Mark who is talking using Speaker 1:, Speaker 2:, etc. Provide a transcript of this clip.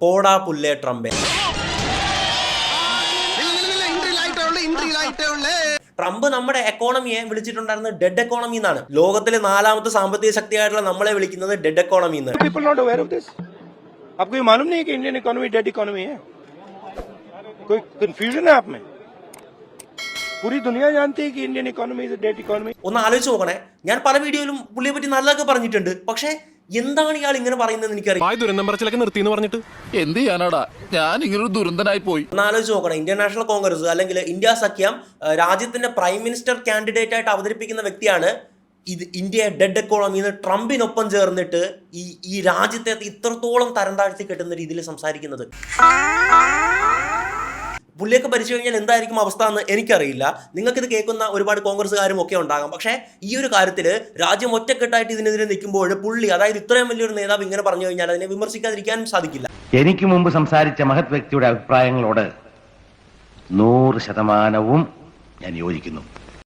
Speaker 1: പോടാ പുല്ലേ ട്രംപേ. ട്രംപ് നമ്മുടെ എക്കോണമിയെ വിളിച്ചിട്ടുണ്ടായിരുന്നത് dead economy എന്നാണ്. ലോകത്തിലെ 4ാമത്തെ സാമ്പത്തിക ശക്തിയായിട്ടുള്ള നമ്മളെ വിളിക്കുന്നത് ഡെഡ് എക്കോണമി എന്ന്. ഒന്ന് ആലോചിച്ച് നോക്കണേ. ഞാൻ പല വീഡിയോയിലും പുള്ളിയെ പറ്റി നല്ലതൊക്കെ പറഞ്ഞിട്ടുണ്ട്. പക്ഷേ എന്താണ് ഇയാൾ ഇങ്ങനെ പറയുന്നത് എനിക്കറിയാം.
Speaker 2: നിർത്തിന്ന് പറഞ്ഞിട്ട് എന്ത് ചെയ്യാനാടാ, ഞാൻ ഇങ്ങനൊരു ദുരന്തനായി പോയി.
Speaker 1: ഒന്ന് ആലോചിച്ച് നോക്കണം. ഇന്ത്യൻ നാഷണൽ കോൺഗ്രസ് അല്ലെങ്കിൽ ഇന്ത്യ സഖ്യം രാജ്യത്തിന്റെ പ്രൈം മിനിസ്റ്റർ കാൻഡിഡേറ്റ് ആയിട്ട് അവതരിപ്പിക്കുന്ന വ്യക്തിയാണ് ഇത് ഇന്ത്യയെ ഡെഡ് എക്കോണമി എന്ന് ട്രംപിനൊപ്പം ചേർന്നിട്ട് ഈ രാജ്യത്തെ ഇത്രത്തോളം തരം താഴ്ത്തി കെട്ടുന്ന രീതിയിൽ സംസാരിക്കുന്നത്. പുള്ളിയൊക്കെ ഭരിച്ചു കഴിഞ്ഞാൽ എന്തായിരിക്കും അവസ്ഥ എന്ന് എനിക്കറിയില്ല. നിങ്ങൾക്കിത് കേൾക്കുന്ന ഒരുപാട് കോൺഗ്രസ്സുകാരും ഒക്കെ ഉണ്ടാകാം. പക്ഷേ ഈ ഒരു കാര്യത്തിൽ രാജ്യം ഒറ്റക്കെട്ടായിട്ട് ഇതിനെതിരെ നിൽക്കുമ്പോൾ പുള്ളി, അതായത് ഇത്രയും വലിയൊരു നേതാവ് ഇങ്ങനെ പറഞ്ഞു കഴിഞ്ഞാൽ അതിനെ വിമർശിക്കാതിരിക്കാനും സാധിക്കില്ല.
Speaker 3: എനിക്ക് മുമ്പ് സംസാരിച്ച മഹത് വ്യക്തിയുടെ അഭിപ്രായങ്ങളോട് 100% ഞാൻ യോജിക്കുന്നു.